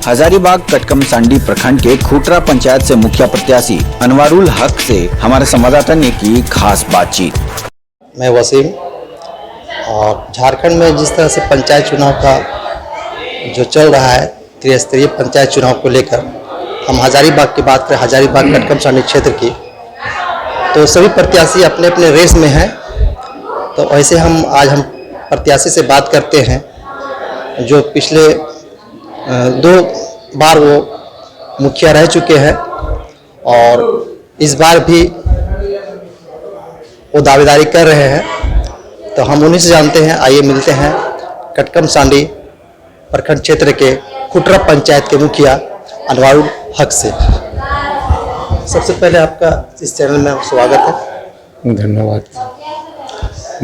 हजारीबाग कटकमसांडी प्रखंड के खूटरा पंचायत से मुखिया प्रत्याशी अनवारुल हक से हमारे संवाददाता ने की खास बातचीत। मैं वसीम, और झारखंड में जिस तरह से पंचायत चुनाव का जो चल रहा है, त्रिस्तरीय पंचायत चुनाव को लेकर हम हजारीबाग की बात करें, हजारीबाग कटकमसांडी क्षेत्र की, तो सभी प्रत्याशी अपने अपने रेस में हैं। तो ऐसे आज हम प्रत्याशी से बात करते हैं जो पिछले 2 बार वो मुखिया रह चुके हैं और इस बार भी वो दावेदारी कर रहे हैं। तो हम उन्हीं से जानते हैं। आइए मिलते हैं कटकमसांडी प्रखंड क्षेत्र के खूटरा पंचायत के मुखिया अनवारुल हक से। सबसे पहले आपका इस चैनल में स्वागत है। धन्यवाद।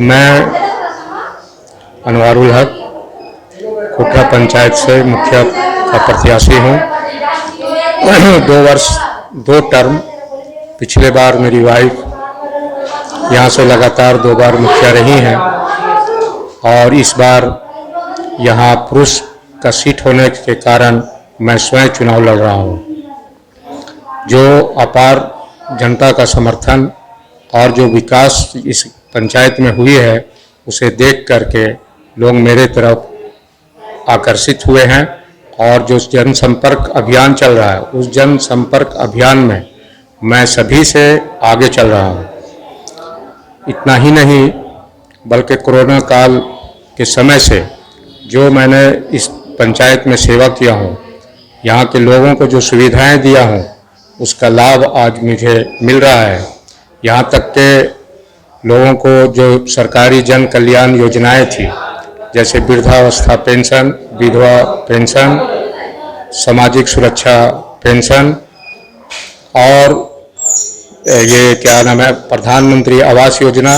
मैं अनवारुल हक खूटरा पंचायत से मुखिया का प्रत्याशी हूँ। 2 वर्ष 2 टर्म, पिछले बार मेरी वाइफ यहाँ से लगातार 2 बार मुखिया रही हैं और इस बार यहाँ पुरुष का सीट होने के कारण मैं स्वयं चुनाव लड़ रहा हूँ। जो अपार जनता का समर्थन और जो विकास इस पंचायत में हुई है उसे देख करके लोग मेरे तरफ आकर्षित हुए हैं और जो जनसंपर्क अभियान चल रहा है उस जनसंपर्क अभियान में मैं सभी से आगे चल रहा हूँ। इतना ही नहीं बल्कि कोरोना काल के समय से जो मैंने इस पंचायत में सेवा किया हूँ, यहाँ के लोगों को जो सुविधाएं दिया हूँ उसका लाभ आज मुझे मिल रहा है। यहाँ तक के लोगों को जो सरकारी जन कल्याण योजनाएं थी, जैसे वृद्धावस्था पेंशन, विधवा पेंशन, सामाजिक सुरक्षा पेंशन और ये क्या नाम है, प्रधानमंत्री आवास योजना,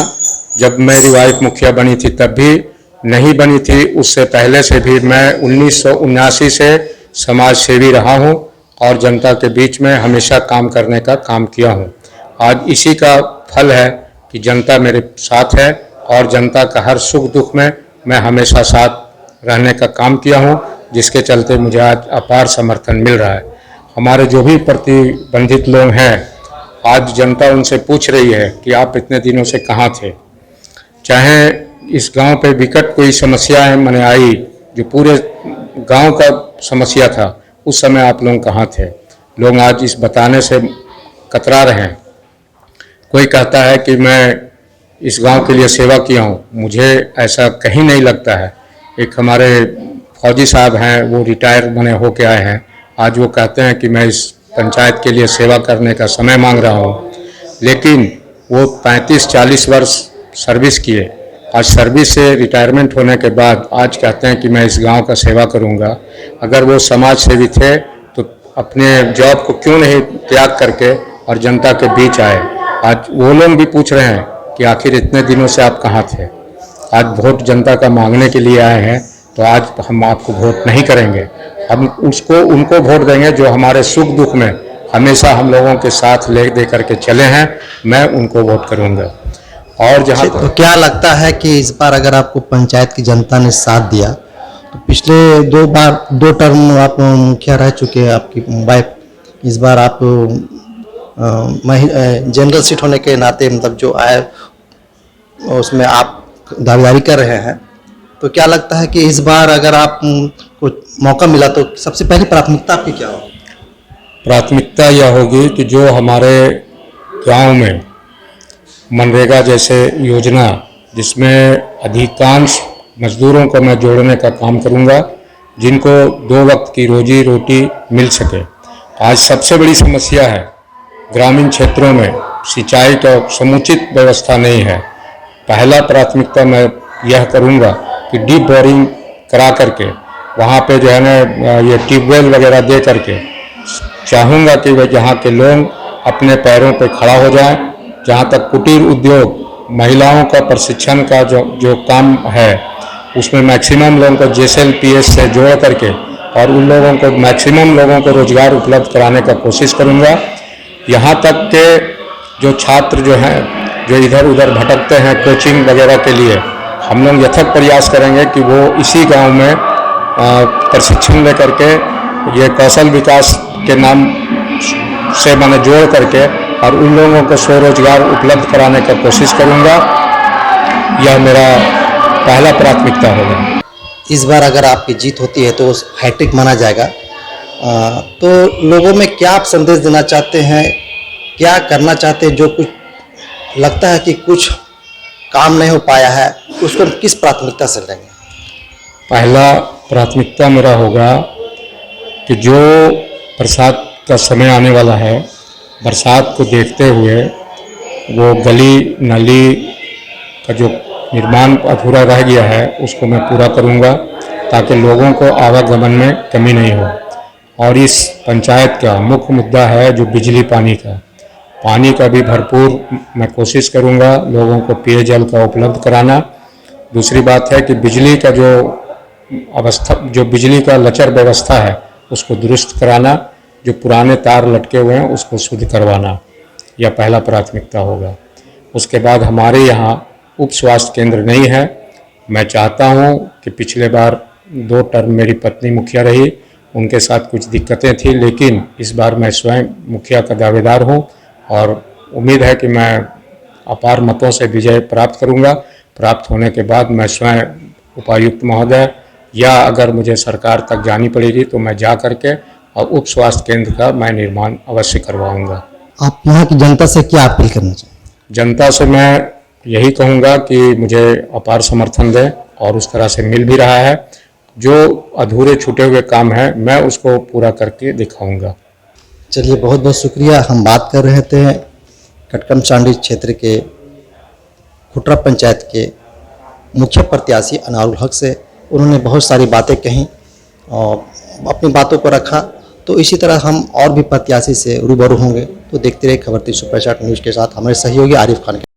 जब मेरी वाइफ मुखिया बनी थी तब भी नहीं बनी थी, उससे पहले से भी मैं 1979 से समाज सेवी रहा हूँ और जनता के बीच में हमेशा काम करने का काम किया हूँ। आज इसी का फल है कि जनता मेरे साथ है और जनता का हर सुख दुख में मैं हमेशा साथ रहने का काम किया हूँ, जिसके चलते मुझे आज अपार समर्थन मिल रहा है। हमारे जो भी प्रतिबंधित लोग हैं, आज जनता उनसे पूछ रही है कि आप इतने दिनों से कहाँ थे। चाहे इस गांव पे विकट कोई समस्या है मैंने आई, जो पूरे गांव का समस्या था, उस समय आप लोग कहाँ थे। लोग आज इस बताने से कतरा रहे हैं। कोई कहता है कि मैं इस गांव के लिए सेवा किया हूं, मुझे ऐसा कहीं नहीं लगता है। एक हमारे फौजी साहब हैं, वो रिटायर बने होके आए हैं, आज वो कहते हैं कि मैं इस पंचायत के लिए सेवा करने का समय मांग रहा हूं, लेकिन वो 35-40 वर्ष सर्विस किए। आज सर्विस से रिटायरमेंट होने के बाद आज कहते हैं कि मैं इस गांव का सेवा करूंगा। अगर वो समाज सेवी थे तो अपने जॉब को क्यों नहीं त्याग करके और जनता के बीच आए। आज वो लोग भी पूछ रहे हैं कि आखिर इतने दिनों से आप कहाँ थे। आज वोट जनता का मांगने के लिए आए हैं, तो आज हम आपको वोट नहीं करेंगे, हम उनको वोट देंगे जो हमारे सुख दुख में हमेशा हम लोगों के साथ ले दे करके चले हैं। मैं उनको वोट करूंगा। और जहाँ तो क्या लगता है कि इस बार अगर आपको पंचायत की जनता ने साथ दिया, तो पिछले 2 टर्म आप मुखिया रह चुके हैं, आपकी वाइफ, इस बार आप जनरल सीट होने के नाते मतलब जो आए उसमें आप दावेदारी कर रहे हैं, तो क्या लगता है कि इस बार अगर आप को मौका मिला तो सबसे पहली प्राथमिकता आपकी क्या होगी? प्राथमिकता यह होगी कि जो हमारे गांव में मनरेगा जैसे योजना, जिसमें अधिकांश मजदूरों को मैं जोड़ने का काम करूंगा, जिनको 2 वक्त की रोजी रोटी मिल सके। आज सबसे बड़ी समस्या है ग्रामीण क्षेत्रों में सिंचाई का समुचित व्यवस्था नहीं है। पहला प्राथमिकता मैं यह करूंगा कि डीप बोरिंग करा करके वहाँ पे जो है ना ये ट्यूबवेल वगैरह दे करके चाहूँगा कि वह यहाँ के लोग अपने पैरों पे खड़ा हो जाएं। जहाँ तक कुटीर उद्योग, महिलाओं का प्रशिक्षण का जो काम है, उसमें मैक्सिमम लोगों को JSLPS से जोड़ करके और उन लोगों को मैक्सिमम लोगों को रोजगार उपलब्ध कराने का कोशिश करूँगा। यहाँ तक के जो छात्र जो हैं, जो इधर उधर भटकते हैं कोचिंग वगैरह के लिए, हम लोग यथक प्रयास करेंगे कि वो इसी गांव में प्रशिक्षण लेकर के ये कौशल विकास के नाम से मैंने जोड़ करके और उन लोगों को स्वरोजगार उपलब्ध कराने का कोशिश करूंगा। यह मेरा पहला प्राथमिकता होगा। इस बार अगर आपकी जीत होती है तो हैट्रिक माना जाएगा। तो लोगों में क्या आप संदेश देना चाहते हैं, क्या करना चाहते हैं? जो कुछ लगता है कि कुछ काम नहीं हो पाया है, उसको किस प्राथमिकता से लेंगे? पहला प्राथमिकता मेरा होगा कि जो बरसात का समय आने वाला है, बरसात को देखते हुए वो गली नाली का जो निर्माण अधूरा रह गया है उसको मैं पूरा करूंगा, ताकि लोगों को आवागमन में कमी नहीं हो। और इस पंचायत का मुख्य मुद्दा है जो बिजली पानी का भी भरपूर मैं कोशिश करूंगा लोगों को पेयजल का उपलब्ध कराना। दूसरी बात है कि बिजली का जो बिजली का लचर व्यवस्था है उसको दुरुस्त कराना, जो पुराने तार लटके हुए हैं उसको शुद्ध करवाना, यह पहला प्राथमिकता होगा। उसके बाद हमारे यहाँ उप स्वास्थ्य केंद्र नहीं है। मैं चाहता हूँ कि पिछले बार 2 टर्म मेरी पत्नी मुखिया रही, उनके साथ कुछ दिक्कतें थी, लेकिन इस बार मैं स्वयं मुखिया का दावेदार हूँ और उम्मीद है कि मैं अपार मतों से विजय प्राप्त करूँगा। प्राप्त होने के बाद मैं स्वयं उपायुक्त महोदय या अगर मुझे सरकार तक जानी पड़ेगी तो मैं जा करके और उप स्वास्थ्य केंद्र का मैं निर्माण अवश्य करवाऊँगा। आप यहाँ की जनता से क्या अपील करना चाहिए? जनता से मैं यही कहूँगा कि मुझे अपार समर्थन दें और उस तरह से मिल भी रहा है। जो अधूरे छूटे हुए काम है मैं उसको पूरा करके दिखाऊंगा। चलिए, बहुत बहुत शुक्रिया। हम बात कर रहे थे कटकमसांडी क्षेत्र के खुटरा पंचायत के मुखिया प्रत्याशी अनवारुल हक से। उन्होंने बहुत सारी बातें कहीं और अपनी बातों को रखा। तो इसी तरह हम और भी प्रत्याशी से रूबरू होंगे। तो देखते रहिए खबर 365 न्यूज़ के साथ हमारे सहयोगी आरिफ खान के।